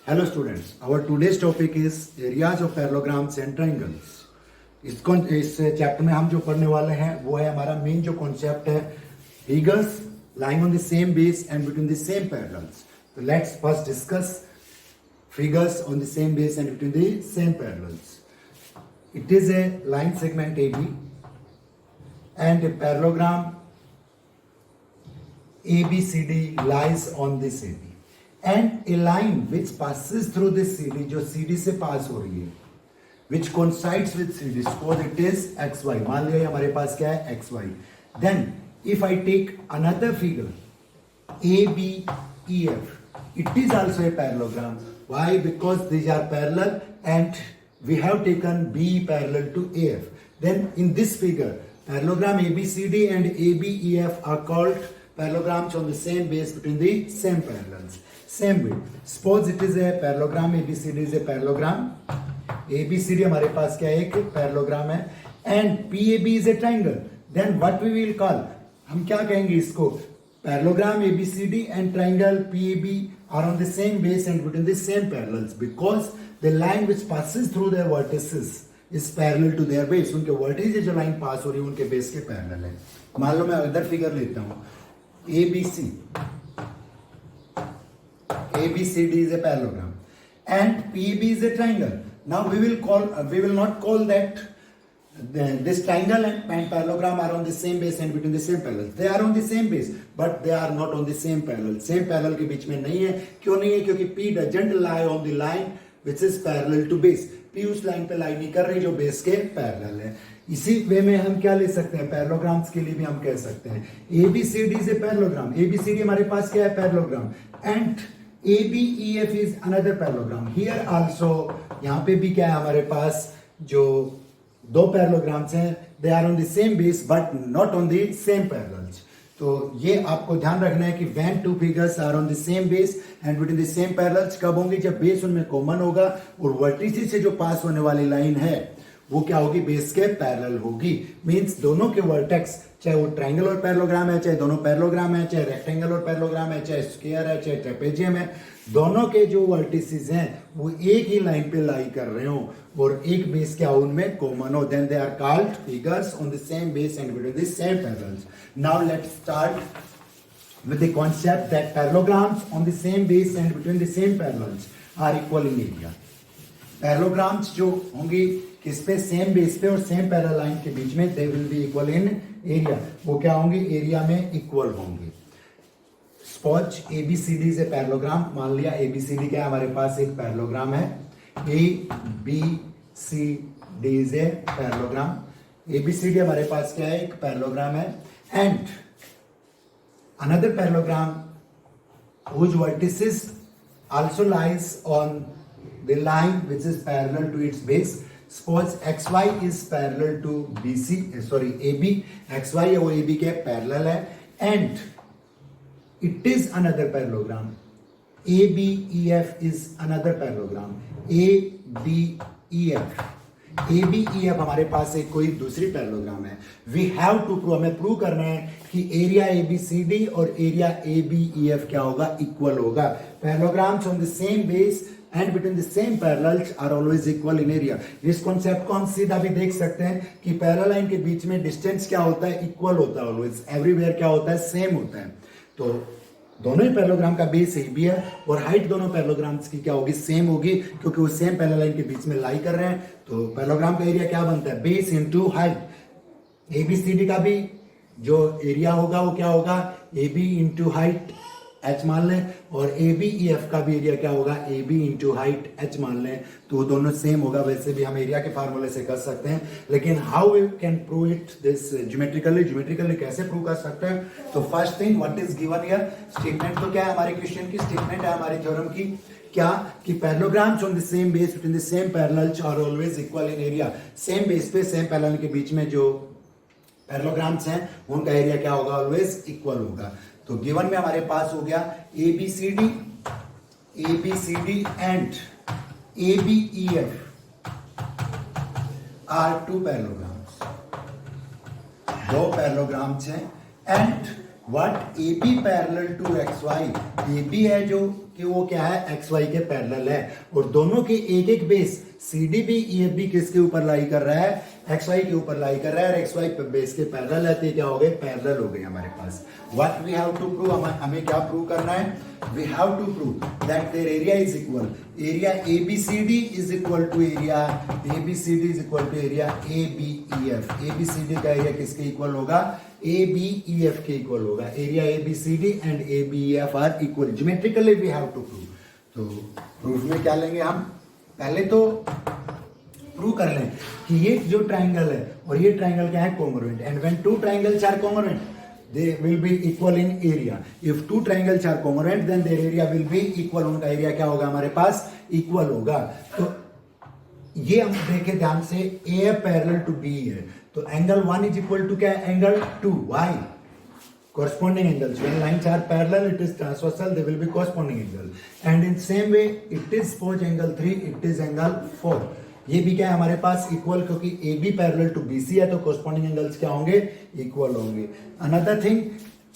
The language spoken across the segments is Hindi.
Hello students, our today's topic is areas of parallelograms and triangles. इस चैप्टर में हम जो पढ़ने वाले हैं वो है हमारा मेन जो कॉन्सेप्ट है figures lying on the same base and between the same parallels. So let's first discuss figures on the same base and between the same parallels. It is a line segment AB and a parallelogram ABCD lies on this AB. And a line which passes through this CD, जो CD से पास हो रही है, which coincides with CD, suppose it is XY. मान लिया हमारे पास क्या है XY. Then if I take another figure ABEF, it is also a parallelogram. Why? Because these are parallel and we have taken B parallel to AF. Then in this figure, parallelogram ABCD and ABEF are called parallelograms on the same base between the same parallels. Same way, suppose it is a parallelogram, ABCD is a parallelogram. ABCD हमारे पास क्या है, एक parallelogram है, and PAB is a triangle. Then what we will call, हम क्या कहेंगे इसको, parallelogram ABCD and triangle PAB are on the same base and between the same parallels because the line which passes through their vertices is parallel to their base. उनके vertices जो line pass हो रही है उनके base के parallel है. मान लो मैं अदर figure लेता हूँ, ABCD is a parallelogram and PAB is a triangle. Now we will not call that this triangle and parallelogram are on the same base and between the same parallels. They are on the same base, but they are not on the same parallel. Same parallel के बीच में नहीं है. क्यों नहीं है? क्योंकि P doesn't lie on the line which is parallel to base. P उस लाइन पे लाई नहीं कर रही जो बेस के पैरेलल है. इसी वे में हम क्या ले सकते हैं, पैरेललोग्राम्स के लिए भी हम कह सकते हैं ABCD is a parallelogram. ABCD हमारे पास क्या है, parallelogram, and ABEF is another parallelogram. Here also यहाँ पे भी क्या है हमारे पास जो दो पैरेललोग्राम्स हैं, they are on the same base but not on the same parallels. तो ये आपको ध्यान रखना है कि when two figures are on the same base and between the same parallels कब होंगे, जब बेस उनमें कॉमन होगा और वर्टिसेस से जो पास होने वाली लाइन है वो क्या होगी, बेस के पैरेलल होगी. मींस दोनों के वर्टेक्स, चाहे वो ट्रायंगल और पैरेललोग्राम है, चाहे दोनों पैरेललोग्राम है, चाहे रेक्टेंगल और पैरेललोग्राम है, चाहे स्क्वायर है, चाहे ट्रेपेजियम है, दोनों के जो वर्टिसेस हैं वो एक ही लाइन पे लाई कर रहे हो और एक बेस क्या उनमें कॉमन हो, then they are called figures on the same base and between the same parallels. Now let's start with the concept that parallelograms on the same base and between the same parallels are equal in area. Parallelograms जो होंगी किस पे, सेम बेस पे और सेम पैरेलल लाइन के बीच में, दे will be equal in area. वो क्या होंगे, एरिया में इक्वल होंगे. Suppose ABCD is a parallelogram. मान लिया ABCD क्या है, हमारे पास एक पैरेललोग्राम है. ABCD is a parallelogram. ABCD हमारे पास क्या है, एक पैरेललोग्राम है. And another parallelogram whose vertices also lies on the line which is parallel to its base. Suppose XY is parallel to AB. XY है वो AB के parallel है and it is another parallelogram. ABEF is another parallelogram. ABEF हमारे पास एक कोई दूसरी पैरेललोग्राम है. वी हैव टू प्रूव, हमें प्रूव करना है कि एरिया ABCD और एरिया ABEF क्या होगा, इक्वल होगा. Parallelograms on the same base and between the same parallels are always equal in area. इस कॉन्सेप्ट को हम सीधा भी देख सकते हैं कि पैरेलल लाइन के बीच में डिस्टेंस क्या होता है, इक्वल होता है ऑलवेज. एवरीवेयर क्या होता है, सेम होता है. तो दोनों ही पैरेललोग्राम का बेस AB है और हाइट दोनों पैरेललोग्राम्स की क्या होगी, सेम होगी, क्योंकि वो सेम पैरेलल लाइन के बीच में लाई कर रहे हैं. तो पैरेललोग्राम का एरिया क्या बनता है, बेस इनटू हाइट. ABCD का भी जो एरिया होगा वो क्या होगा, AB इंटू हाइट H मान लें, और ABEF का भी एरिया क्या होगा, AB इंटू हाइट H मान लें. तो वो दोनों सेम होगा. वैसे भी हम एरिया के फार्मूले से कर सकते हैं, लेकिन how we can prove it this geometrically कैसे प्रूव कर सकते हैं. तो first thing, what is given here, statement तो क्या है हमारे क्वेश्चन की, स्टेटमेंट है हमारे थ्योरम की, क्या कि parallelograms on the same base between the same parallels are always equal in area. Same base पे सेम पैरेलल के बीच में जो पैरेललोग्राम्स हैं उनका एरिया क्या होगा, ऑलवेज इक्वल होगा. तो गिवन में हमारे पास हो गया ABCD and ABEF are two parallelograms. दो पैरेललोग्राम्स हैं and what AB parallel to XY, AB है जो कि वो क्या है, एक्स वाई के पैरेलल है, और दोनों के एक एक बेस CD भी EF भी किसके ऊपर लाई कर रहा है, एक्स वाई के ऊपर लाई कर रहा है, और एक्स वाई बेस के पैरेलल है, तो क्या हो गए, पैरेलल हो गए हमारे पास। What we have to prove, हमें क्या प्रूव करना है, we have to prove that there area is equal, area ABCD is equal to area ABCD is equal to area ABEF। ABCD का एरिया किसके इक्वल होगा, ABEF के इक्वल होगा। Area ABCD and ABEF are equal, geometrically we have to prove. तो प्रूफ में क्या लेंगे हम, पहले तो प्रूव कर लें कि ये जो ट्राइंगल है और ये ट्राइंगल क्या है, congruent, and when two triangles are congruent they will be equal in area. If two triangles are congruent then their area will be equal, उनका एरिया क्या होगा हमारे पास, इक्वल होगा। तो ये हम देखें ध्यान से, A पैरेलल टू B है, तो एंगल 1 इज इक्वल टू क्या, angle 2, why, corresponding angles, when lines are parallel it is transversal, they will be corresponding angle, and in same way it is suppose angle 3, it is angle 4, ये भी क्या है हमारे पास इक्वल, क्योंकि AB पैरेलल टू BC है, तो corresponding angles क्या होंगे, इक्वल होंगे। अनदर थिंग,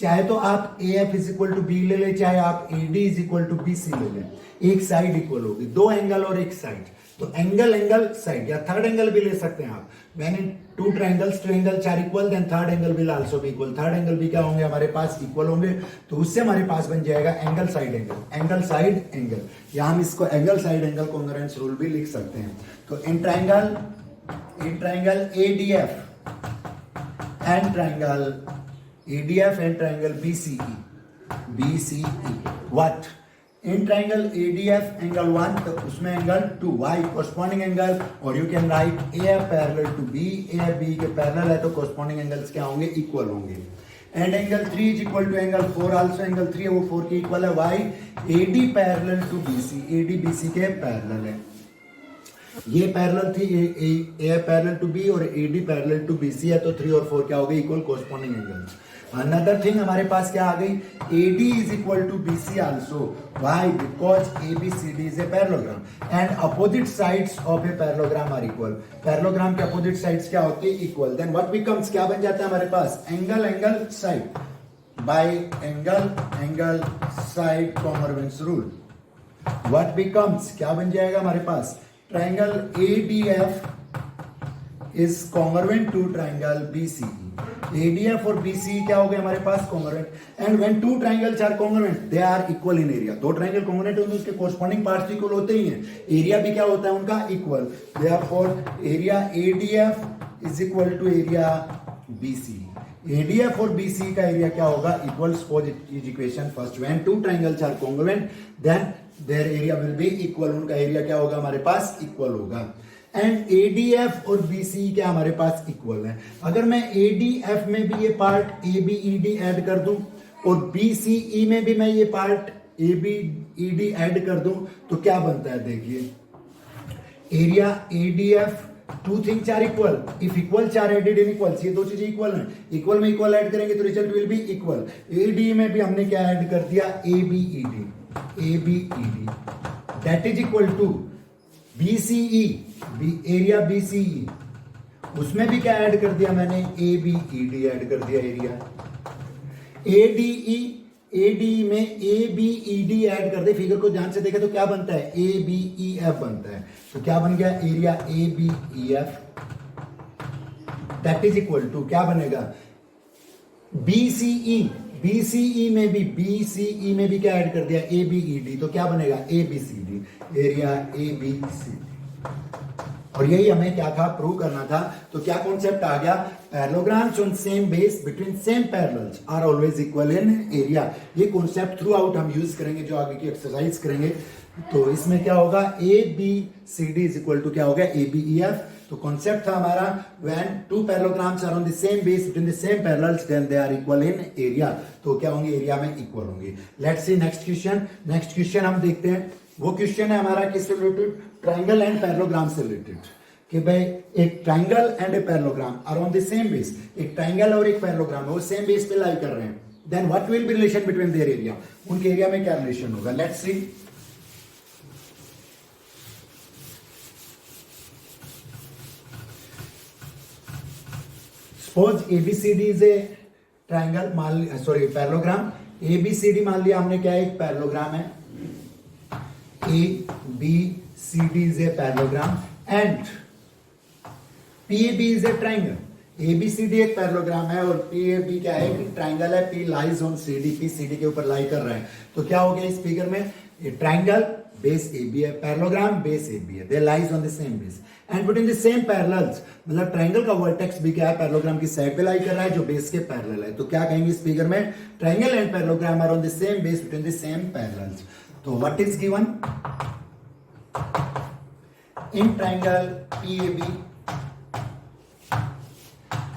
चाहे तो आप AF is equal to B ले लें, चाहे आप AD is equal to BC ले लें, एक साइड इक्वल होगी, दो एंगल और एक साइड, तो एंगल साइड या थर्ड एंगल भी ले सकते हैं आप। When in two angles are equal then third angle will also be equal, third angle भी क्या होंगे हमारे पास, इक्वल होंगे, तो उससे हमारे पास बन जाएगा एंगल साइड एंगल, या हम इसको angle side angle congruence rule भी लिख सकते हैं। तो in triangle ADF and triangle BCE, what, in triangle ADF angle 1, तो उसमें एंगल 2, वाई, कोरस्पॉन्डिंग एंगल, और you can write AF parallel to B, AF B के पैरेलल है, तो कोरस्पॉन्डिंग एंगल्स क्या होंगे, इक्वल होंगे। And angle 3 is equal to angle 4 also, angle 3 है वो 4 के इक्वल है, Y, AD parallel to BC, AD BC के पैरेलल है, ये पैरेलल थी A पैरेलल टू B और AD पैरेलल टू BC है, तो 3 और 4 क्या हो गए, equal, corresponding angles. Another thing हमारे पास क्या आ गई, AD is equal to BC also, why, because ABCD is a parallelogram and opposite sides of a parallelogram are equal, parallelogram के अपोजिट साइड्स क्या होती है, इक्वल, देन व्हाट बिकम्स, क्या बन जाता है हमारे पास, angle side by angle side congruence rule, what becomes, क्या बन जाएगा हमारे पास, triangle ADF is congruent to triangle BCE, ADF और BCE क्या हो गए हमारे पास, congruent, and when two triangles are congruent they are equal in area, दो ट्राइंगल congruent होंगे उसके corresponding parts इक्वल होते ही हैं, एरिया भी क्या होता है उनका, equal, therefore area ADF is equal to area BCE, ADF और BCE का एरिया क्या होगा, equal, suppose is equation first, when two triangles are congruent then their area will be equal, उनका एरिया क्या होगा हमारे पास, इक्वल होगा। एंड ADF और BCE क्या हमारे पास इक्वल है, अगर मैं ADF में भी ये पार्ट ABED ऐड कर दूं और BCE में भी मैं ये पार्ट ABED ऐड कर दूं, तो क्या बनता है, देखिए, area ADF, two things are equal, if equals are added in equals, ये दो चीजें इक्वल हैं, इक्वल में इक्वल ऐड करेंगे तो result will be equal. AD में भी हमने क्या ऐड कर दिया, ABED that is equal to BCE, area BCE, उसमें भी क्या ऐड कर दिया मैंने, ABED ऐड कर दिया एरिया, ADE में ABED ऐड कर दे, फिगर को ध्यान से देखे तो क्या बनता है, ABEF बनता है, तो क्या बन गया, area ABEF that is equal to क्या बनेगा, BCE में भी क्या ऐड कर दिया, ABED, तो क्या बनेगा, ABCD, एरिया ABCD। और यही हमें क्या था, प्रूव करना था, तो क्या कॉन्सेप्ट आ गया, parallelograms on same base between same parallels are always equal in area, ये कॉन्सेप्ट थ्रू आउट हम यूज करेंगे जो आगे की एक्सरसाइज करेंगे। तो इसमें क्या होगा, ABCD इज इक्वल टू क्या होगा, ABEF। तो कॉन्सेप्ट था हमारा, when two parallelograms are on the same base between the same parallels then they are equal in area, तो क्या होंगे, एरिया में इक्वल होंगे। लेट्स सी नेक्स्ट क्वेश्चन हम देखते हैं, वो क्वेश्चन है हमारा किससे रिलेटेड, ट्राइंगल एंड पैरेललोग्राम से रिलेटेड, कि भाई एक triangle and a parallelogram are on the same base, एक ट्राइंगल और एक पैरेललोग्राम है वो सेम बेस पे लाई कर रहे हैं, then what will be relation between their area, उनके एरिया में क्या रिलेशन होगा। Let's see, suppose ABCD is a triangle, मान लिया, सॉरी पैरेललोग्राम, ABCD मान लिया हमने क्या है, एक पैरेललोग्राम है, ABCD is a parallelogram and PAB is a triangle. ABCD एक पैरेललोग्राम है और PAB क्या है कि ट्राइंगल है. P lies on CD, P CD के ऊपर लाई कर रहा है. तो क्या हो गया इस फिगर में? ट्राइंगल बेस AB है, पैरेललोग्राम बेस AB है. They lies on the same base and between the same parallels, मतलब ट्राइंगल का वर्टेक्स भी क्या है? पैरेललोग्राम की साइड पे लाई कर रहा है जो बेस के पैरेलल है. तो क्या कहेंगे इस फिगर में? Triangle and parallelogram are on the same base between the same parallels. तो what is given in triangle PAB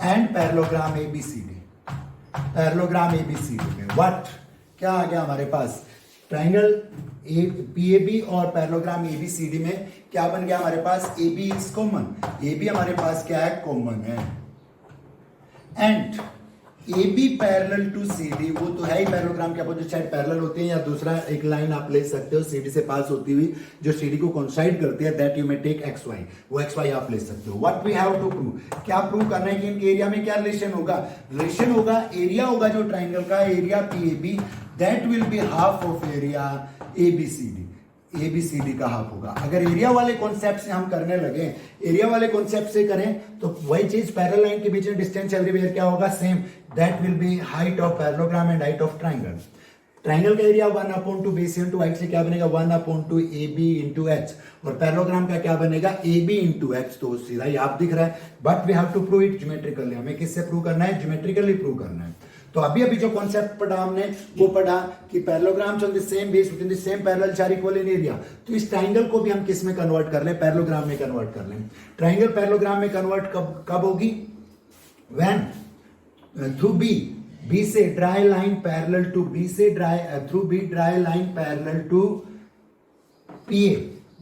and parallelogram ABCD. Parallelogram ABCD में व्हाट क्या आ गया हमारे पास? ट्राइंगल PAB और पैरेललोग्राम ABCD में क्या बन गया हमारे पास? AB is common. AB हमारे पास क्या है? कॉमन है. And AB parallel to CD, वो तो है ही पैरेललोग्राम के अपोजिट साइड पैरेलल होते हैं. या दूसरा एक लाइन आप ले सकते हो CD से पास होती हुई जो CD को कोइंसाइड करती है, that you may take XY. वो XY आप ले सकते हो. What we have to prove, क्या प्रूव करना है कि इनके एरिया में क्या रिलेशन होगा? रिलेशन होगा, एरिया होगा जो ट्राइंगल का area PAB, that will be half of area ABCD. ABCD का हाफ होगा. अगर एरिया वाले कॉन्सेप्ट से हम करने लगे, एरिया वाले कॉन्सेप्ट से करें तो वही चीज पैरेलल लाइन के बीच में डिस्टेंस एवरीवेयर क्या होगा? Same. That will be height of parallelogram and height of triangle. Triangle का एरिया 1/2 BC इंटू हाइट से क्या बनेगा? 1/2 AB इंटू H. और पैरेललोग्राम का क्या बनेगा? AB into H. तो सीधा ही आप दिख रहा है. But we have to prove it geometrically. हमें किससे प्रूव करना है? ज्योमेट्रिकली प्रूव करना है. तो अभी जो कॉन्सेप्ट पढ़ा हमने वो पढ़ा कि parallelograms on the same base within the same parallels are equal in area. तो इस ट्राइंगल को भी हम किस में कन्वर्ट कर लें? पैरेललोग्राम में कन्वर्ट कर लें. ट्राइंगल पैरेललोग्राम में कन्वर्ट कब होगी? व्हेन थ्रू बी से draw line parallel to B से through B draw line parallel to PA.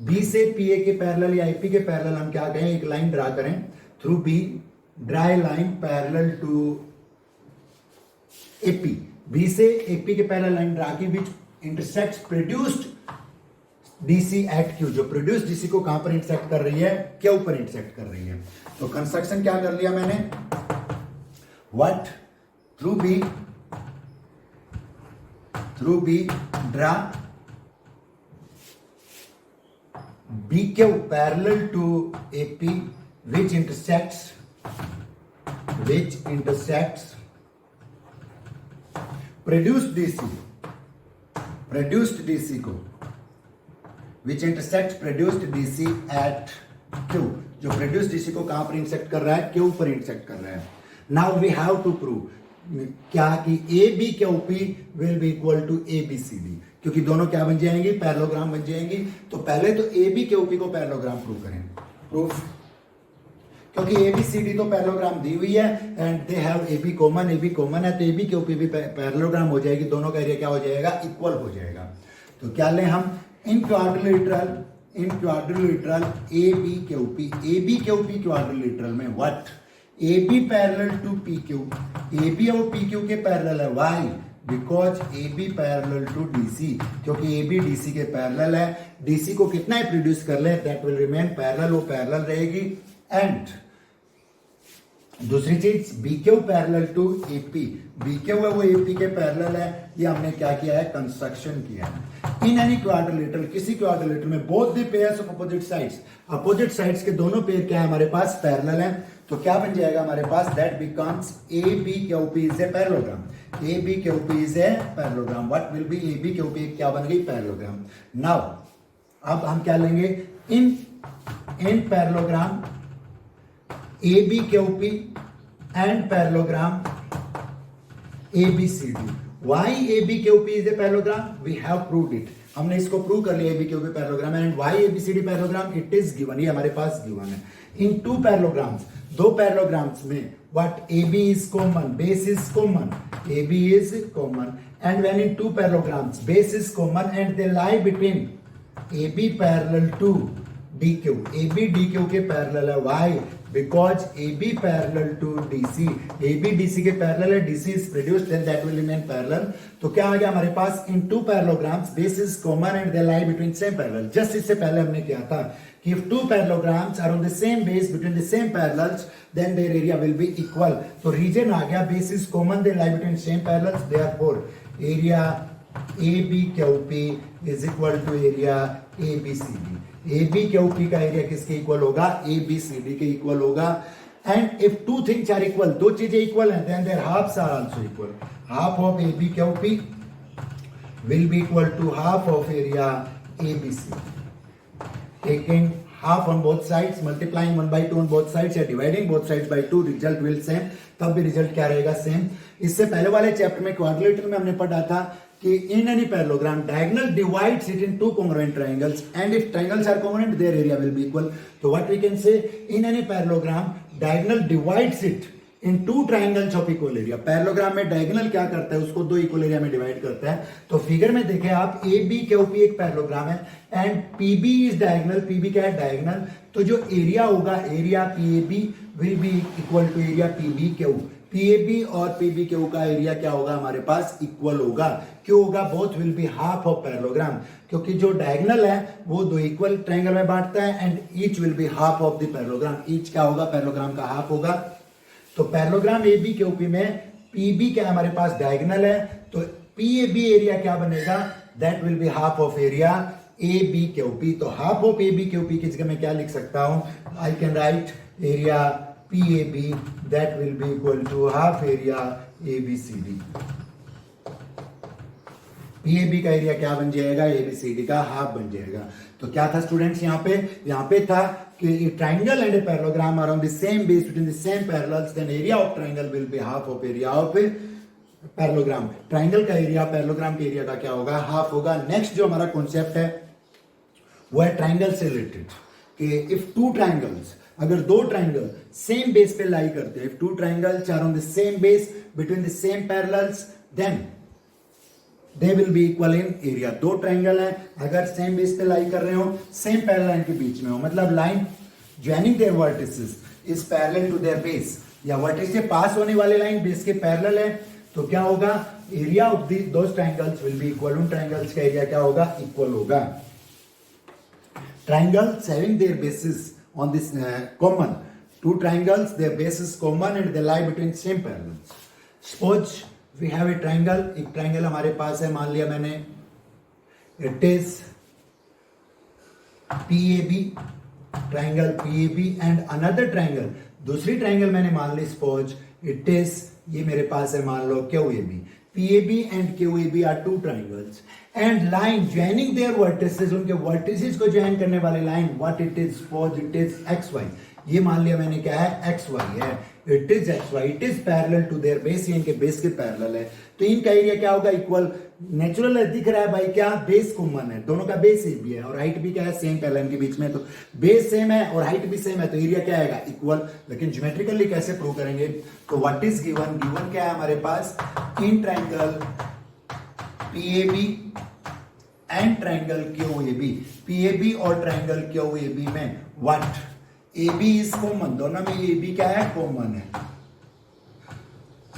B से PA के पैरेलल या AP के पैरेलल हम क्या कहें? एक लाइन ड्रा करें through B draw line parallel to AP. B से AP के पैरेलल लाइन ड्रा की which intersects produced DC at Q. जो प्रोड्यूस्ड DC को कहां पर इंटरसेक्ट कर रही है? Q पर इंटरसेक्ट कर रही है. तो कंस्ट्रक्शन क्या कर लिया मैंने? What through B draw BQ parallel to AP which intersects produced DC को which intersects produced DC at Q. जो produced DC को कहां पर इंटरसेक्ट कर रहा है? Q पर इंटरसेक्ट कर रहा है. Now we have to prove क्या कि ABQP will be equal to ABCD. क्योंकि दोनों क्या बन जाएंगी? पैरेललोग्राम बन जाएंगी. तो पहले तो ABQP को पैरेललोग्राम प्रूव करें. प्रूफ क्योंकि ABCD तो पैरेललोग्राम दी हुई है and they have AB common है तो ABQP भी पैरेललोग्राम हो जाएगी. दोनों का एरिया क्या हो जाएगा? इक्वल हो जाएगा. तो क्या लें हम? इन क्वाड्रिलेटरल ABQP क्वाड्रिलेटरल में what? AB parallel to PQ. AB और PQ के पैरेलल है. Why? Because AB parallel to DC. क्योंकि AB DC के पैरेलल है. DC को कितना ही प्रोड्यूस कर ले दैट विल रिमेन पैरेलल. वो पैरेलल रहेगी. एंड दूसरी चीज BQ parallel to AP. BQ है वो AP के पैरेलल है. ये हमने क्या किया है? कंस्ट्रक्शन किया है. इन एनी क्वाड्रिलेटरल, किसी क्वाड्रिलेटरल में both the pairs of opposite sides के दोनों पेयर क्या है हमारे पास? पैरेलल है. तो क्या बन जाएगा हमारे पास? That becomes ABQP is a parallelogram. ABQP is a parallelogram. What will be ABQP? क्या बन गई? पैरेललोग्राम. नाउ अब हम क्या लेंगे? इन parallelogram ABQP and parallelogram ABCD. Why ABQP is a parallelogram? We have proved it. हमने इसको प्रूव कर लिया ABQP parallelogram. And why ABCD parallelogram? It is given. ये हमारे पास गिवन है. इन टू पैरेललोग्राम्स, दो पैरेललोग्राम्स में what AB is common, base is common, AB is common, and when in two parallelograms base is common and they lie between AB parallel to DQ. AB DQ के पैरेलल है. Why? Because AB parallel to DC. AB DC के पैरेलल है. DC is produced then that will remain parallel. तो क्या आ गया हमारे पास? In two parallelograms base is common and they lie between same parallel. Just इससे पहले हमने क्या था कि if two parallelograms are on the same base between the same parallels then their area will be equal. तो region आ गया base is common they lie between same parallels. Therefore area ABQP is equal to area A B C D. A B Q P का एरिया किसके इक्वल होगा? ए बी सी डी के इक्वल होगा। And if two things are equal, दो चीजें इक्वल हैं, then their halves are also equal. Half of A B Q P will be equal to half of area ABC. Taking half on both sides, multiplying 1/2 on both sides या dividing both sides by 2, result will same. तब भी रिजल्ट क्या रहेगा? सेम। इससे पहले वाले चैप्टर में क्वाड्रिलेटरल में हमने पढ़ा था कि in any parallelogram diagonal divides it in two congruent triangles and if triangles are congruent their area will be equal. So what we can say, in any parallelogram diagonal divides it in two triangles of equal area. Parallelogram में डायगोनल क्या करता है? उसको दो इक्वल एरिया में डिवाइड करता है। तो फिगर में देखें आप, ए बी क्यू पी एक पैरेललोग्राम है and P B is diagonal. P B क्या है? डायगोनल। तो जो एरिया होगा, area P A B will be equal to area P B Q. P A B और पी बी क्यू का एरिया क्या होगा हमारे पास? इक्वल होगा। क्यों होगा? Both will be half of parallelogram, क्योंकि जो डायगोनल है वो दो इक्वल ट्राइंगल में बांटता है and each will be half of the parallelogram. Each क्या होगा? पैरेललोग्राम का हाफ होगा। तो parallelogram A B Q P में पी बी क्या हमारे पास? डायगोनल है। तो पी ए बी एरिया क्या बनेगा? That will be half of area A B Q P. तो half of A B Q P की जगह मैं क्या लिख सकता हूं? I can write area P A B that will be equal to half area A B C D. P A B का एरिया क्या बन जाएगा? ए बी सी डी का हाफ बन जाएगा। तो क्या था स्टूडेंट्स यहाँ पे था कि triangle and a parallelogram are on the same base between the same parallels, then area of triangle will be half of area of parallelogram. Triangle का एरिया पैरेललोग्राम के एरिया का क्या होगा? हाफ होगा। नेक्स्ट जो हमारा कॉन्सेप्ट है वो है ट्राइंगल से रिलेटेड कि इफ टू ट्राइंगल्स, अगर दो ट्राइंगल सेम बेस पे लाई करते हैं, if two triangles are on the same base between the same parallels then they will be equal in area. दो ट्राइंगल है, अगर सेम बेस पे लाई कर रहे हो, सेम पैरेलल लाइन के बीच में हो, मतलब line joining their vertices is parallel to their base, या वर्टिस से पास होने वाली लाइन बेस के पैरेलल है, तो क्या होगा? Area of those triangles will be equal. उन ट्राइंगल्स का एरिया क्या होगा? इक्वल होगा। Triangles having their bases on this common, two triangles their bases common and they lie between same parallels. Suppose we have a triangle, एक ट्राइंगल हमारे पास है, मान लिया मैंने it is P A B, triangle P A B and another triangle, दूसरी ट्राइंगल मैंने मान ली सपोज इट इज, ये मेरे पास है मान लो Q A B. P A B and Q A B are two triangles and line joining their vertices, उनके वर्टिसेस को ज्वाइन करने वाली line what it is? Suppose it is X Y. ये मान लिया मैंने क्या है? एक्स वाई है। It is X Y, it is parallel to their base, ये इनके बेस के पैरेलल है। तो इनका एरिया क्या होगा? इक्वल। नेचुरल है, दिख रहा है भाई क्या? बेस कॉमन है, दोनों का बेस एक भी है और हाइट भी क्या है? सेम पैरेलल के बीच में, तो बेस सेम है और हाइट भी सेम है, तो एरिया क्या आएगा? इक्वल। लेकिन ज्योमेट्रिकली कैसे प्रूव करेंगे? तो व्हाट इज गिवन? गिवन क्या है हमारे पास? In triangle P A B and triangle Q A B, P A B और ट्राइंगल क्यू ए बी में what? A B is common, दोनों में ए बी क्या है? कॉमन है।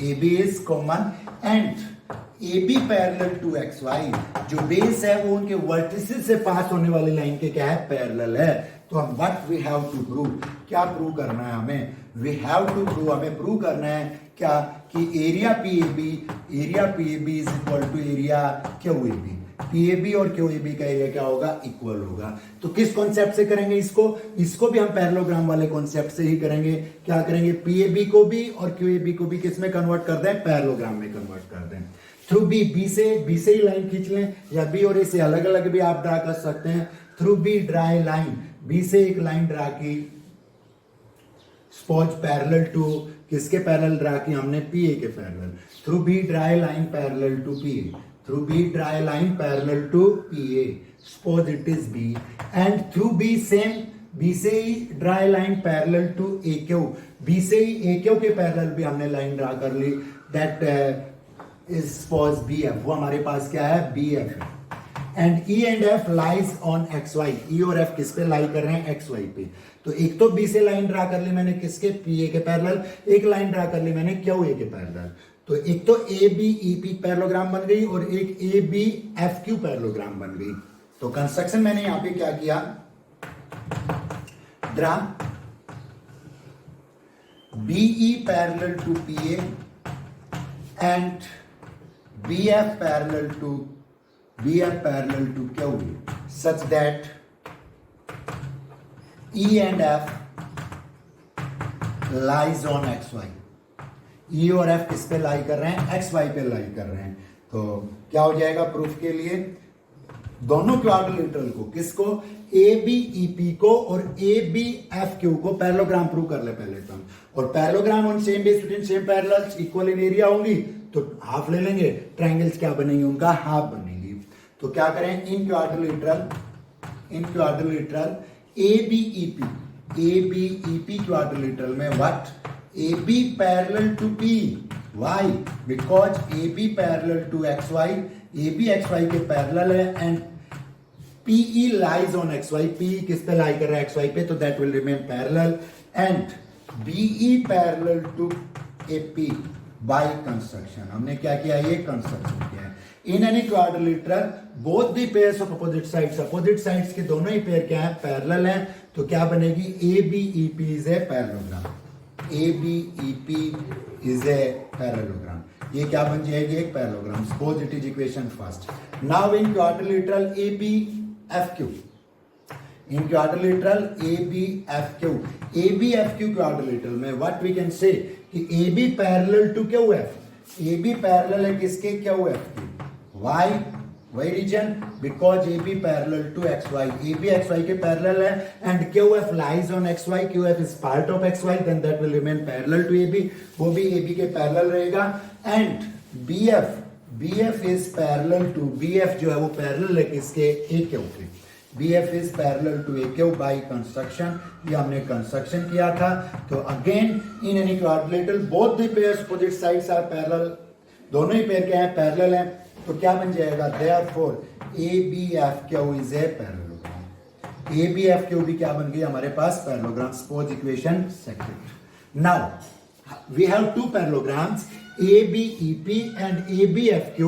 A B is common and A B parallel to X Y, जो बेस है वो उनके वर्टिसेस से पास होने वाली लाइन के क्या है? पैरेलल है। तो हम what we have to prove, क्या प्रूव करना है हमें? वी हैव टू प्रूव, हमें प्रूव करना है क्या? कि area P A B is equal to area Q A B. P A B और क्यू ए बी का एरिया क्या होगा? इक्वल होगा। तो किस कॉन्सेप्ट से करेंगे इसको भी हम पैरेललोग्राम वाले कॉन्सेप्ट से ही करेंगे। क्या करेंगे? पी ए बी को भी और क्यू ए बी को भी किस में कन्वर्ट कर दें? पैरेललोग्राम में कन्वर्ट कर दें। थ्रू बी से ही लाइन खींच लें, या बी और ए से अलग अलग भी आप ड्रा कर सकते हैं। Through B draw line, B से एक लाइन ड्रा की, सपोज पैरेलल टू, किसके पैरेलल ड्रा की हमने? पी ए के parallel. Through B draw line parallel to P A, through B dry line parallel to PA, suppose it is B, and through B same, B से ही dry line parallel to AQ, B से ही AQ के पैरेलल भी हमने लाइन ड्रा कर ली, that is suppose BF, वो हमारे पास क्या है? BF है। and E and F lies on XY, E और F किस पे लाई कर रहे हैं? XY पे। तो एक तो B से लाइन ड्रा कर ली मैंने किसके? PA के पैरेलल, एक लाइन ड्रा कर ली मैंने QA के पैरेलल। तो एक तो A B E P parallelogram बन गई और एक A B F Q parallelogram बन गई। तो कंस्ट्रक्शन मैंने यहां पे क्या किया? Draw BE parallel to P A and B F parallel to BF parallel to QE such that E and F lies on XY. E और F किस पे लाई कर रहे हैं? XY पे लाई कर रहे हैं. तो क्या हो जाएगा प्रूफ के लिए? दोनों क्वाड्रिलेटरल को, किसको? ABEP को और ABFQ को पैरेललोग्राम प्रूव कर ले पहले तो. और parallelogram on same base between same parallels equal in area होंगी तो हाफ ले लेंगे. ट्रायंगल्स क्या बनेंगे? उनका हाफ बनेंगी. तो क्या करें? इन क्वाड्रिलेटरल ABEP क्वाड्रिलेटरल में what? AB parallel to P. Why? Because AB parallel to XY. AB XY के पैरेलल है and PE lies on XY. PE किस पे लाई कर रहा है? XY पे. तो that will remain parallel. And BE parallel to AP by construction. हमने क्या किया? ये कंस्ट्रक्शन किया है. In any quadrilateral, both the pairs of opposite sides के दोनों ही पेयर क्या है? पैरेलल हैं. तो क्या बनेगी? ABEP is a parallelogram. ABEP is a parallelogram. ये क्या बन जाएगी? एक parallelogram. Suppose it is equation first. Now in quadrilateral ABFQ. In quadrilateral ABFQ quadrilateral में what we can say कि AB parallel to QF. AB parallel है किसके? QF की. Why? Why region? Because AB parallel to XY. AB XY के parallel है and QF lies on XY. QF is part of XY. Then that will remain parallel to AB. वो भी AB के parallel रहेगा. And BF is parallel to BF जो है वो parallel है किसके? AQ के. BF is parallel to AQ by construction. ये हमने construction किया था. तो again in any quadrilateral both the pairs opposite sides are parallel. दोनों ही पेयर क्या है? पैरेलल हैं. तो क्या बन जाएगा? Therefore ABFQ is a parallelogram. ABFQ भी क्या बन गई हमारे पास? Parallelogram. Suppose equation second. Now we have two parallelograms ABEP and ABFQ.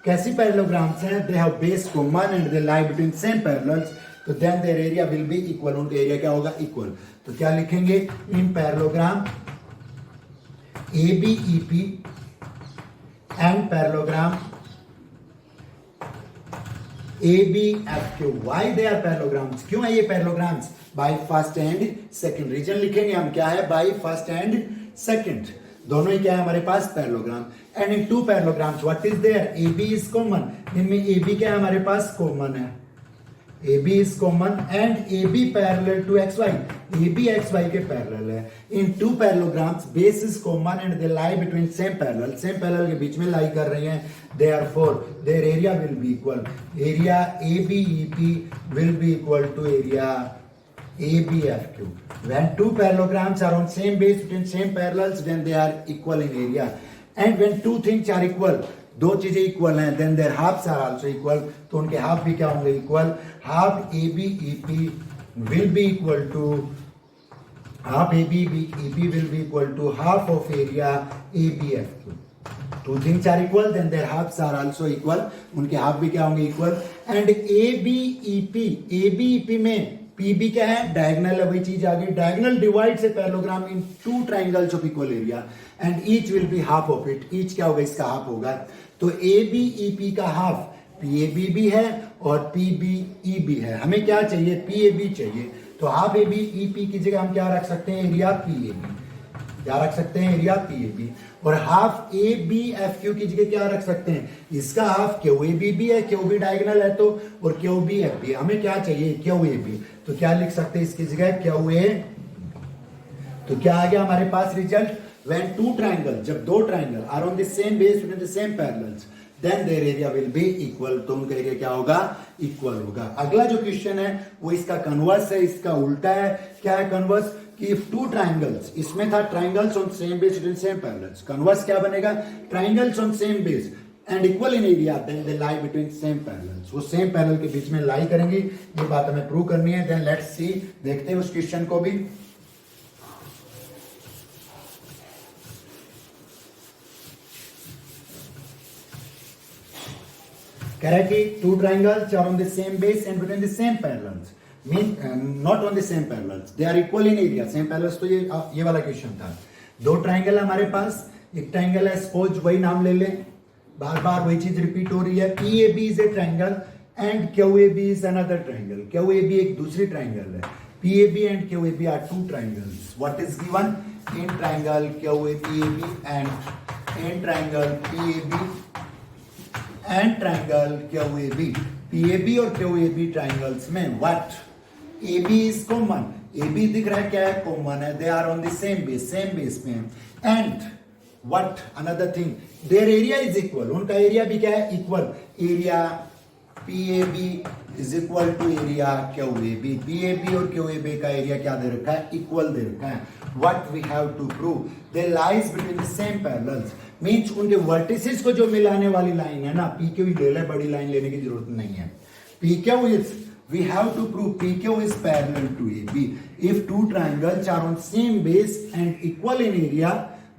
कैसी पैरेललोग्राम्स हैं? They have base common and they lie between same parallels. तो then their area will be equal. उनका एरिया क्या होगा? Equal. तो क्या लिखेंगे? In parallelogram ABEP and parallelogram ABFQ. Why they are parallelograms? क्यों है ये parallelograms? By first and second. Reason लिखेंगे हम क्या है? By first and second. दोनों ही क्या है हमारे पास? Parallelogram. And in two parallelograms, what is there? AB is common. इनमें AB क्या है हमारे पास? कॉमन है. AB is common and AB parallel to XY. AB XY के पैरेलल है. In two parallelograms, base is common and they lie between same parallel. Same parallel के बीच में lie कर रही हैं. Therefore, their area will be equal. Area ABEP will be equal to area ABFQ. When two parallelograms are on same base between same parallels, then they are equal in area. And when two things are equal, दो चीजें इक्वल हैं, then their halves are also equal. तो उनके हाफ भी क्या होंगे? Equal. Half ABEP will be equal to half ABEP will be equal to half of area ABFQ. Two things are equal, then their halves are also equal. उनके हाफ भी क्या होंगे? इक्वल. And ABEP में PB क्या है? डायगोनल है. वही चीज आ गई. Diagonal divides a parallelogram in two triangles of equal area and each will be half of it. Each क्या होगा? इसका हाफ होगा. तो ABEP का हाफ PAB भी है और PBE भी है. हमें क्या चाहिए? PAB चाहिए. तो हाफ ABEP की जगह हम क्या रख सकते हैं? Area PAB. क्या रख सकते हैं? Area PAB. और हाफ ABFQ की जगह क्या रख सकते हैं? इसका हाफ QAB भी है. QB डायगोनल है तो, और QBF भी. हमें क्या चाहिए? QAB. तो क्या लिख सकते हैं इसकी जगह? QA. तो क्या आ गया हमारे पास रिजल्ट? When two triangles, जब दो triangle are on the same base between the same parallels, then their area will be equal. तो उनका एरिया क्या होगा? इक्वल होगा. अगला जो क्वेश्चन है वो इसका कन्वर्स है, इसका उल्टा है. क्या है कन्वर्स? कि if two triangles, इसमें था triangles on same base between same parallels. Converse क्या बनेगा? Triangles on same base and equal in area, then they lie between same parallels. वो same parallel के बीच में lie करेंगी. ये बात हमें प्रूव करनी है. Then let's see, देखते हैं उस क्वेश्चन को भी. कह रहा है कि two triangles are on the same base and between the same parallels. Mean not on the same parallels. They are equal in area. Same parallels तो ये वाला क्वेश्चन था. दो ट्राइंगल हमारे पास. एक ट्राइंगल है, सपोज वही नाम ले लें बार बार वही चीज रिपीट हो रही है. PAB is a triangle and QAB is another triangle. QAB एक दूसरी ट्राइंगल है. PAB and QAB are two triangles. What is given? In triangle QAB and triangle PAB and triangle QAB. PAB और QAB triangles में what? AB is common. AB दिख रहा है क्या है? Common है. They are on the same base में. And what? Another thing. Their area is equal. उनका एरिया भी क्या है? Equal. Area PAB is equal to area QAB. PAB और QAB का एरिया क्या दे रखा है? Equal दे रखा है. What we have to prove? They lies between the same parallels. Means उनके vertices को जो मिलाने वाली लाइन है ना, PQ ले ले, बड़ी लाइन लेने की जरूरत नहीं है. PQ is, we have to prove PQ is parallel to AB. If two triangles are on same base and equal in area,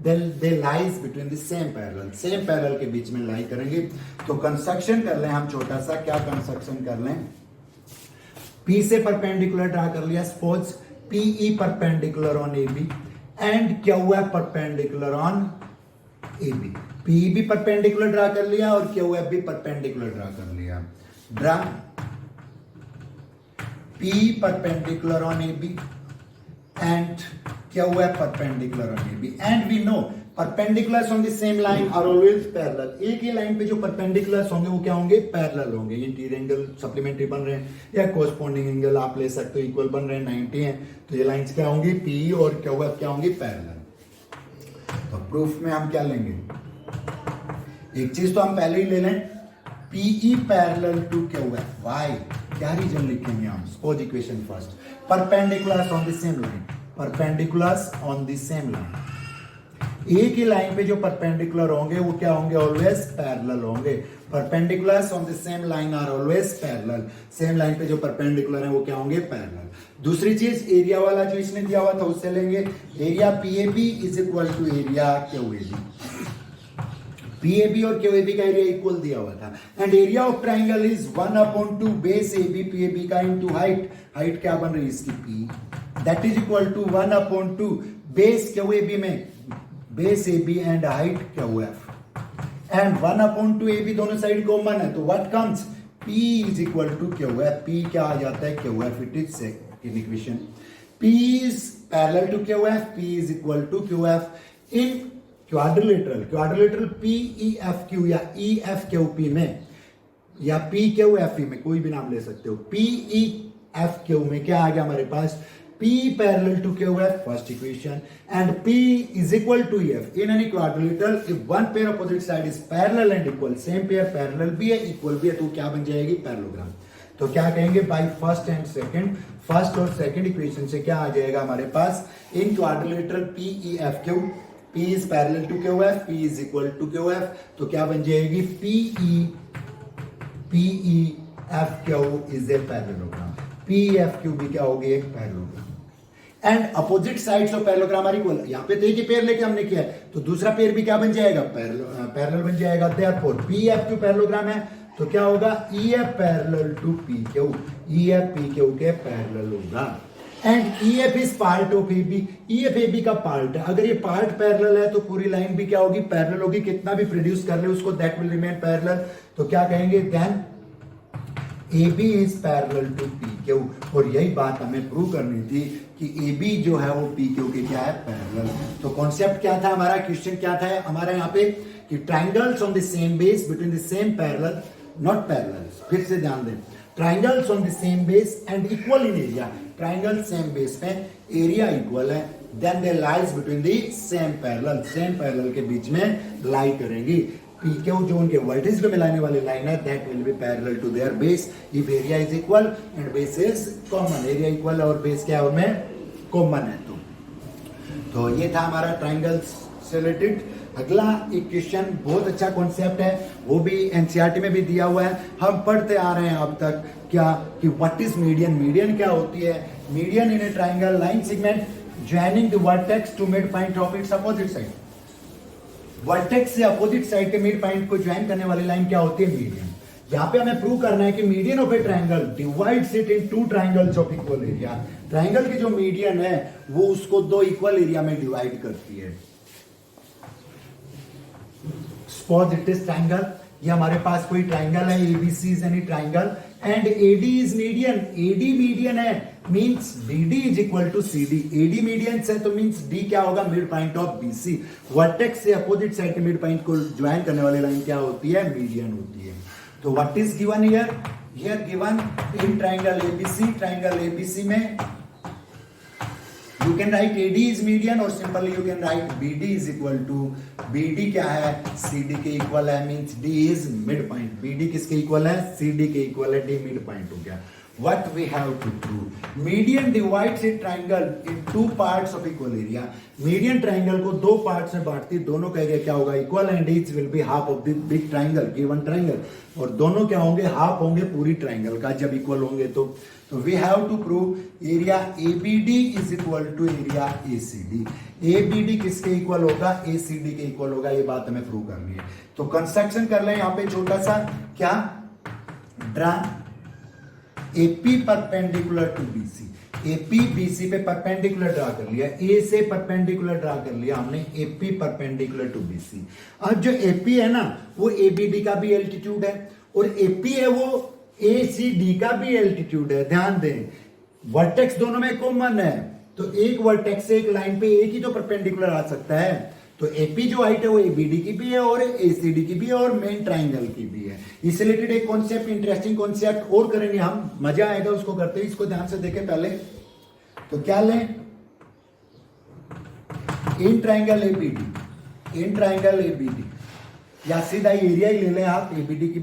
then they lies between the same parallel के बीच में लाई करेंगे. तो कंस्ट्रक्शन कर लें हम छोटा सा. क्या कंस्ट्रक्शन कर लें? P से परपेंडिकुलर ड्रा कर लिया. Suppose PE perpendicular on AB and QF perpendicular on AB. PE भी परपेंडिकुलर ड्रा कर लिया और QF भी परपेंडिकुलर ड्रा कर लिया. Draw P perpendicular on AB and QF perpendicular on AB. And we know perpendiculars on the same line are always parallel. एक ही लाइन पे जो perpendiculars होंगे वो क्या होंगे? Parallel होंगे. इंटीरियर एंगल सप्लीमेंट्री बन रहे हैं या कोरस्पॉन्डिंग एंगल आप ले सकते हो, इक्वल बन रहे हैं 90 हैं. तो ये लाइंस क्या होंगी? PE और QF क्या होंगी? पैरेलल. तो प्रूफ में हम क्या लेंगे? एक चीज तो हम पहले ही ले लें. PE parallel to QF. Why? क्या रीजन लिखेंगे हम? Suppose equation first. Perpendiculars on the same line. Perpendiculars on the same line. एक ही लाइन पे जो परपेंडिकुलर होंगे वो क्या होंगे? ऑलवेज पैरेलल होंगे. Perpendiculars on the same line are always parallel. Same line पे जो परपेंडिकुलर है वो क्या होंगे? पैरेलल. दूसरी चीज एरिया वाला जो इसने दिया हुआ था उससे लेंगे. Area PAB is equal to area QAB. PAB और QAB का एरिया इक्वल दिया हुआ था. And area of triangle is 1/2 base AB PAB का इनटू हाइट. हाइट क्या बन रही है इसकी? P. That is equal to 1/2 base QAB में base AB and height QF. And 1/2 AB दोनों साइड कॉमन है. तो what comes? P is equal to QF. P क्या आ जाता है? QF. It is second equation. P is parallel to QF. P is equal to QF in quadrilateral PEFQ या EFQP में या PQFP में, कोई भी नाम ले सकते हो. PEFQ में क्या आ गया हमारे पास? P parallel to QF first equation and P is equal to EF. In any quadrilateral if one pair opposite side is parallel and equal, same pair parallel भी है इक्वल भी है, तो क्या बन जाएगी? पैरेललोग्राम. तो क्या कहेंगे? By first and second. First और सेकंड इक्वेशन से क्या आ जाएगा हमारे पास? In quadrilateral PEFQ P is parallel to QF, P is equal to QF, तो क्या बन जाएगी? PEFQ is a parallelogram. PEFQ भी क्या होगी? एक parallelogram. And opposite sides of parallelogram are equal. यहाँ पे तो एक ही पेयर लेके हमने किया है, तो दूसरा पेयर भी क्या बन जाएगा? पैरेलल बन जाएगा. देयरफॉर PEFQ पैरेललोग्राम है तो क्या होगा? EF parallel to PQ. EF PQ के पैरेलल होगा. And EF is part of AB. EF AB का पार्ट है. अगर ये पार्ट पैरेलल है तो पूरी लाइन भी क्या होगी? पैरेलल होगी. कितना भी प्रोड्यूस कर ले उसको, दैट विल रिमेन पैरेलल. तो क्या कहेंगे? Then AB is parallel to PQ. और यही बात हमें प्रूव करनी थी कि AB जो है वो PQ के क्या है? पैरेलल. तो कॉन्सेप्ट क्या था हमारा? क्वेश्चन क्या था हमारा यहाँ पे? कि triangles on the same base between the same parallel, not parallel. फिर से ध्यान दें. Triangles on the same base and equal in area. Triangle same base में एरिया इक्वल है. Then they lies between the same parallel. Same parallel के बीच में लाई करेंगी. PQ जो उनके वर्टिस को मिलाने वाली लाइन है, that will be parallel to their base if area is equal and base is common. Area equal और बेस क्या है उनमें? कॉमन है. तो ये था हमारा ट्राइंगल्स से रिलेटेड. अगला एक क्वेश्चन बहुत अच्छा कॉन्सेप्ट है, वो भी एनसीईआरटी में भी दिया हुआ है. हम पढ़ते आ रहे हैं अब तक क्या कि व्हाट इज मीडियन. मीडियन क्या होती है? Median in a triangle line segment joining the vertex to mid point of its opposite side. Vertex से अपोजिट साइड के मिड पॉइंट को ज्वाइन करने वाली लाइन क्या होती है? मीडियन. यहाँ पे हमें प्रूव करना है कि median of a triangle divides it in two triangles of equal area. Triangle की जो मीडियन है वो उसको दो इक्वल एरिया में डिवाइड करती है. सपोज इट इज ट्राइंगल, ये हमारे पास कोई ट्राइंगल है, ABC is any triangle and AD is median, AD median है means BD is equal to CD, AD median है तो मींस डी क्या होगा, mid point of BC, vertex से अपोजिट साइड के मिड पॉइंट को ज्वाइन करने वाली लाइन क्या होती है, मीडियन होती है। तो what is given here, here given in triangle ABC में you can write AD is median और simply you can write BD is equal to, BD क्या है, CD के इक्वल है, means D is mid point, BD किसके इक्वल है, CD के इक्वल है, D mid point हो गया। What we have to prove, median divides a triangle in two parts of equal area, median triangle को दो पार्ट्स में बांटती, दोनों का एरिया क्या होगा, equal and each will be half of the big triangle, given triangle, और दोनों क्या होंगे, हाफ होंगे पूरी ट्राइंगल का जब इक्वल होंगे तो we have to prove area ABD is equal to area ACD, ABD किसके इक्वल होगा, ACD के इक्वल होगा, ये बात हमें प्रूव करनी है। तो कंस्ट्रक्शन कर लें यहाँ पे छोटा सा, क्या, draw AP perpendicular to BC, AP BC पे परपेंडिकुलर ड्रा कर लिया, A से परपेंडिकुलर ड्रा कर लिया हमने, AP परपेंडिकुलर टू BC। अब जो AP है ना वो ABD का भी एल्टीट्यूड है और AP है वो ACD का भी एल्टीट्यूड है, ध्यान दें वर्टेक्स दोनों में कॉमन है, तो एक वर्टेक्स से एक लाइन पे एक ही तो परपेंडिकुलर आ सकता है, तो AP जो हाइट है वो ABD की भी है और ACD की भी है और मेन ट्राइंगल की भी है। इससे रिलेटेड एक कॉन्सेप्ट, इंटरेस्टिंग कॉन्सेप्ट और करेंगे हम, मजा आएगा उसको करते हैं, इसको ध्यान से देखें पहले। तो क्या लें, इन ट्राइंगल ABD या सीधा एरिया ही ले लें आप, ABD की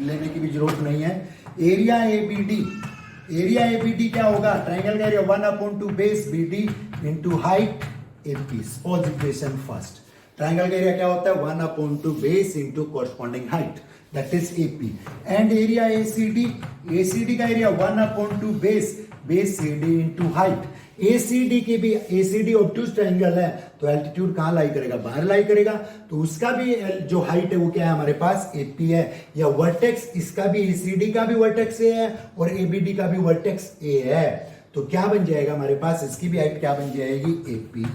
लेने की भी जरूरत नहीं है। एरिया ABD क्या होगा, ट्राइंगल का area 1/2 base BD into height AP, suppose equation first, triangle का एरिया क्या होता है, 1/2 base into corresponding height, that is AP, and area ACD का area 1/2 base CD into height, ACD obtuse triangle है तो एल्टीट्यूड कहां लाई करेगा, बाहर लाई करेगा, तो उसका भी जो हाइट है वो क्या है हमारे पास, AP है, या वर्टेक्स इसका भी ACD का भी वर्टेक्स A है और ABD का भी वर्टेक्स A है, तो क्या बन जाएगा हमारे पास, इसकी भी हाइट क्या बन जाएगी, AP,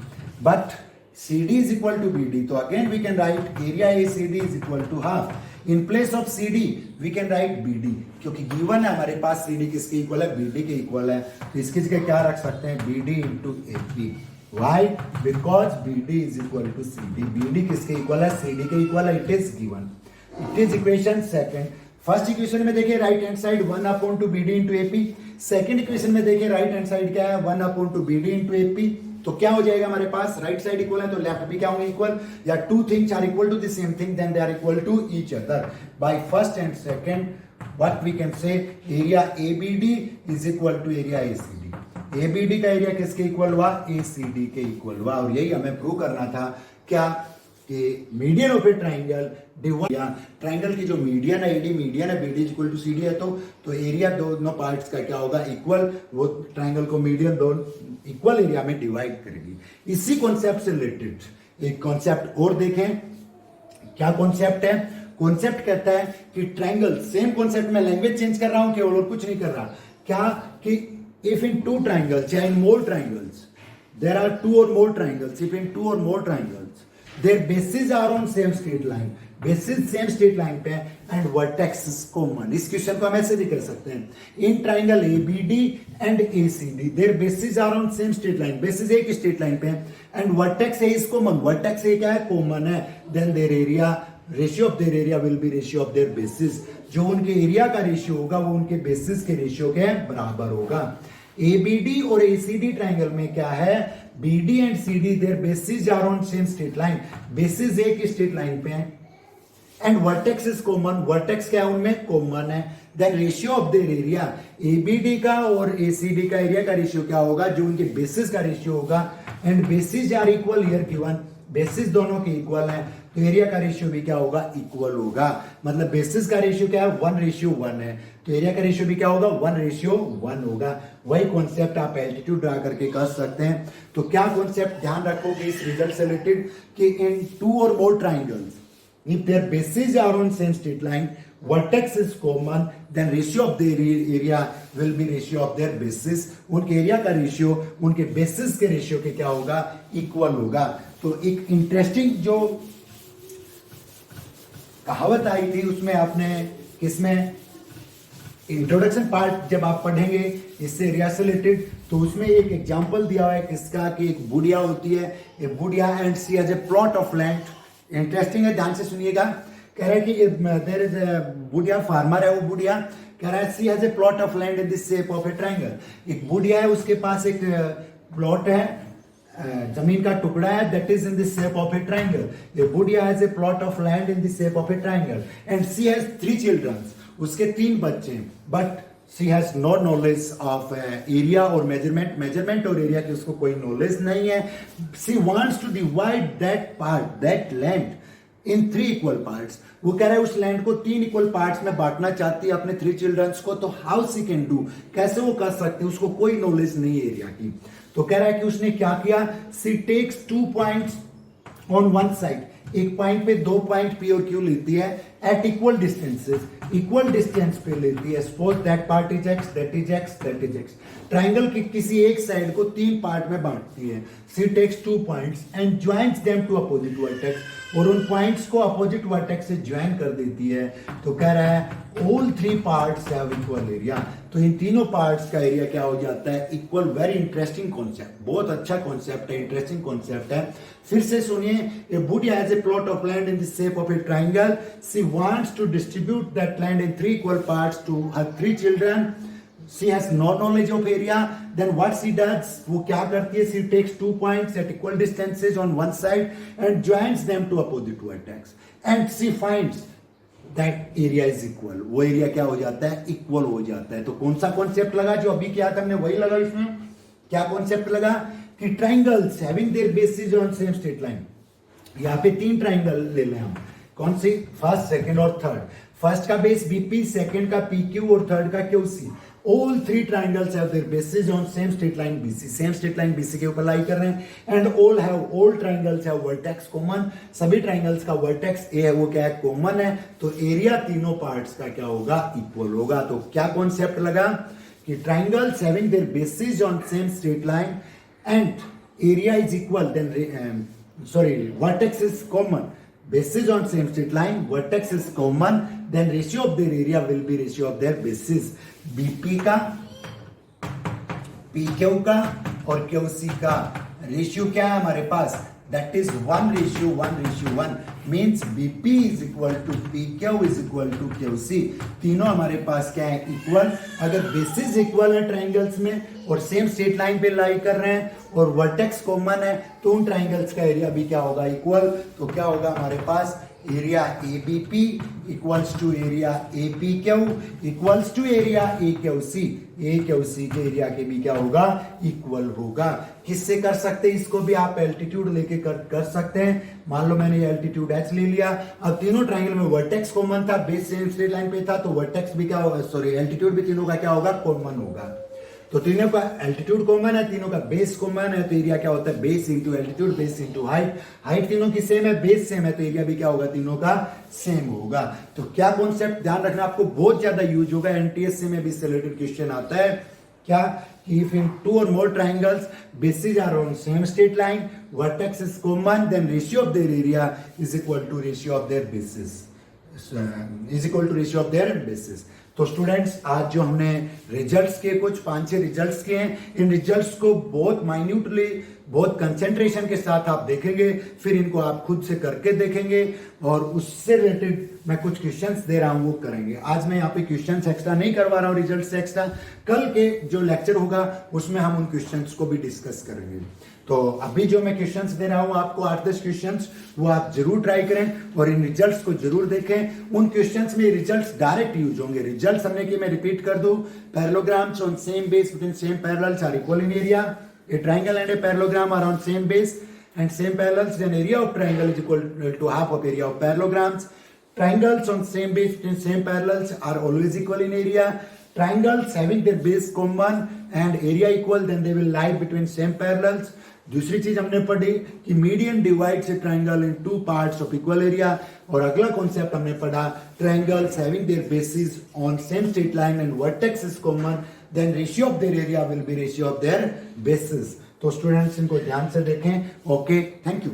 but CD is equal to BD, तो again we can write area ACD is equal to half, in place of CD we can write BD, क्योंकि गिवन है हमारे पास CD किसके इक्वल है, BD के इक्वल है, तो इसकी जगह क्या रख सकते हैं, BD into AP, why, because BD is equal to CD, BD किसके इक्वल है, CD के इक्वल है, it is given, it is equation second. First equation में देखिए right hand side 1/2 BD into AP, second equation में देखिए राइट हैंड साइड क्या है, 1/2 BD इंटू AP, तो क्या हो जाएगा हमारे पास, राइट साइड इक्वल है तो लेफ्ट भी क्या होंगे इक्वल, या two things are equal to the same thing then they are equal to each other, by first and second what we can say, area ABD is equal to area ACD, ABD का एरिया किसके इक्वल हुआ, ACD के इक्वल हुआ, और यही हमें प्रूव करना था, क्या कि median of a triangle triangle की जो मीडियन है, AD मीडियन है, BD इक्वल टू CD है, तो एरिया दोनों पार्ट्स का क्या होगा, इक्वल, वो ट्राइंगल को मीडियन दोनों इक्वल एरिया में डिवाइड करेगी। इसी कॉन्सेप्ट से रिलेटेड एक कॉन्सेप्ट और देखें, क्या कॉन्सेप्ट है, कॉन्सेप्ट कहता है कि ट्राइंगल, सेम कॉन्सेप्ट में लैंग्वेज चेंज कर रहा हूं केवल और कुछ नहीं कर रहा, क्या कि इफ इन टू ट्राइंगल्स या in more triangles there are two और more triangles, if in two और more triangles their bases are on same straight line, bases same straight line पे एंड वर्टेक्स इज कॉमन। इस क्वेश्चन को हम ऐसे भी कर सकते हैं, in triangle ABD and ACD their bases are on same straight line, bases एक स्ट्रेट लाइन पे and vertex A is common, vertex A क्या है, कॉमन है, then their area, ratio of their area will be ratio of their bases, जो उनके एरिया का रेशियो होगा वो उनके बेसिस के रेशियो के बराबर होगा। ABD और ACD ट्राइंगल में क्या है, BD and CD their bases are on same straight line, bases एक स्ट्रेट लाइन पे है and vertex is common, vertex क्या है उनमें कॉमन है, then ratio of their area, ABD का और ACD का एरिया का रेशियो क्या होगा, जो उनके बेसिस का रेशियो होगा, and bases are equal here given, bases दोनों के इक्वल है तो एरिया का रेशियो भी क्या होगा, इक्वल होगा, मतलब बेसिस का रेशियो क्या है 1:1 है तो एरिया का रेशियो भी क्या होगा 1:1 होगा। वही कॉन्सेप्ट आप एल्टीट्यूड ड्रा करके कर सकते हैं। तो क्या कॉन्सेप्ट ध्यान रखोगे इस रिजल्ट से रिलेटेड कि इन टू और more triangles if their bases are on same straight line, vertex is common, then ratio of their area will be ratio of their bases, उनके एरिया का रेशियो उनके बेसिस के रेशियो के क्या होगा, इक्वल होगा। तो एक इंटरेस्टिंग जो कहावत आई थी, उसमें आपने किसमें इंट्रोडक्शन पार्ट जब आप पढ़ेंगे इससे एरिया से रिलेटेड, तो उसमें एक एग्जांपल दिया हुआ है किसका, कि एक बुढ़िया होती है, एक बुढ़िया and she has a plot of land. Interesting है, ध्यान से सुनिएगा। कह रहा है कि देयर इज बुढ़िया फार्मर है, वो बुढ़िया कह रहा है she has a plot of land in this shape of a triangle. एक बुढ़िया है, उसके पास एक प्लॉट है, जमीन का टुकड़ा है, that is in the shape of a triangle. ये बुढ़िया has a plot of land in the shape of a triangle and she has 3 children. उसके 3 बच्चे हैं, but she has no knowledge of area और मेजरमेंट और एरिया की उसको कोई नॉलेज नहीं है। She wants to divide that land in 3 equal parts. वो कह रहा है उस लैंड को 3 इक्वल पार्ट्स में बांटना चाहती है अपने 3 चिल्ड्रंस को। तो हाउ शी कैन डू, कैसे वो कर सकती है, उसको कोई नॉलेज नहीं है एरिया की। तो कह रहा है कि उसने क्या किया, she takes 2 points on one side, एक पॉइंट पे 2 पॉइंट पी और क्यू लेती है at equal distances, equal distance पे लेती है। Suppose that part is x, that is x, that is x. Triangle की किसी एक साइड को 3 पार्ट में बांटती है। She takes 2 points and joins them to opposite vertex, और उन पॉइंट्स को अपोजिट वर्टेक्स से ज्वाइन कर देती है। तो कह रहा है all 3 parts have equal area. तो इन तीनों पार्ट्स का एरिया क्या हो जाता है, इक्वल। वेरी इंटरेस्टिंग कॉन्सेप्ट, बहुत अच्छा कॉन्सेप्ट है, इंटरेस्टिंग कॉन्सेप्ट है। फिर से सुनिए, ए बुढ़िया has a plot of land in the shape of a triangle. She wants to distribute that land in 3 equal parts to her 3 children. She has no knowledge of area. Then what she does, वो क्या करती है, she takes 2 points at equal distances on one side and joins them to opposite vertex and she finds that area is equal. वो एरिया क्या हो जाता है, इक्वल हो जाता है। तो कौन सा कॉन्सेप्ट लगा, जो अभी किया था हमने वही लगा इसमें। क्या कॉन्सेप्ट लगा कि triangles having their bases on same straight line. यहाँ पे 3 ट्राइंगल ले लें हम, कौन सी, फर्स्ट, सेकंड और थर्ड। फर्स्ट का बेस बीपी, सेकंड का पीक्यू और थर्ड का QC. All 3 triangles have their bases on same straight line BC. Same straight line BC के ऊपर लाई कर रहे हैं। And all triangles have vertex common. सभी triangles का vertex A है, वो क्या है, common है। तो एरिया तीनों पार्ट्स का क्या होगा, इक्वल होगा। तो क्या कॉन्सेप्ट लगा कि triangles having their bases on same straight line and area is equal, then vertex is common. Bases on same straight line, vertex is common, then ratio of their area will be ratio of their bases. BP का, PQ का और QC का रेशियो क्या है हमारे पास, that is 1:1:1 means BP is equal to PQ is equal to QC। तीनों हमारे पास क्या है, इक्वल। अगर बेसिस इक्वल है ट्राइंगल्स में और सेम स्ट्रेट लाइन पे लाई कर रहे हैं और वर्टेक्स कॉमन है, तो उन ट्राइंगल्स का एरिया भी क्या होगा, इक्वल। तो क्या होगा हमारे पास, area ABP equals to area APQ equals to area AQC। AQC के एरिया के भी क्या होगा, इक्वल होगा। किससे कर सकते हैं इसको भी, आप एल्टीट्यूड लेके कर सकते हैं। मान लो मैंने ये एल्टीट्यूड H ले लिया, अब तीनों ट्राइंगल में वर्टेक्स कॉमन था, बेस सेम स्ट्रेट लाइन पे था, तो वर्टेक्स भी क्या होगा, एल्टीट्यूड भी तीनों का क्या होगा, कॉमन होगा। तो तीनों का एल्टीट्यूड कॉमन है, तीनों का बेस कॉमन है, तो एरिया क्या होता है, base into altitude, base into height. Height तीनों की सेम है, बेस सेम है, तो एरिया भी क्या होगा, तीनों का सेम होगा। तो क्या कॉन्सेप्ट ध्यान रखना, आपको बहुत ज्यादा यूज होगा, एनटीएससी में भी इससे रिलेटेड क्वेश्चन आता है। क्या, if in 2 or more triangles bases are on same straight line, vertex is common, then ratio of their area is equal to ratio of their bases, is equal to ratio of their bases। तो स्टूडेंट्स, आज जो हमने रिजल्ट्स के कुछ 5-6 रिजल्ट्स के हैं, इन रिजल्ट्स को बहुत माइन्यूटली, बहुत कंसेंट्रेशन के साथ आप देखेंगे, फिर इनको आप खुद से करके देखेंगे और उससे रिलेटेड मैं कुछ क्वेश्चंस दे रहा हूं वो करेंगे। आज मैं यहाँ पे क्वेश्चंस एक्स्ट्रा नहीं करवा रहा हूँ, रिजल्ट से एक्स्ट्रा। कल के जो लेक्चर होगा उसमें हम उन क्वेश्चंस को भी डिस्कस करेंगे। तो अभी जो मैं क्वेश्चंस दे रहा हूं आपको 8-10 क्वेश्चंस, वो आप जरूर ट्राई करें और इन रिजल्ट्स को जरूर देखें। उन क्वेश्चंस में रिजल्ट्स डायरेक्ट यूज होंगे। रिजल्ट्स हमने कि मैं रिपीट कर दूं, parallelograms on same base between same parallels are equal in area. A triangle and a parallelogram are on same base and same parallels, then area of triangle is equal to half of area of parallelograms. Triangles on same base and same parallels are always equal in area. Triangles having their base common and area equal, then they will lie between same parallels. दूसरी चीज हमने पढ़ी कि median divides a triangle in 2 parts of equal area. और अगला कॉन्सेप्ट हमने पढ़ा, triangles having their bases on same straight line and vertex is common, then ratio of their area will be ratio of their bases. तो स्टूडेंट्स इनको ध्यान से देखें। Okay, thank you.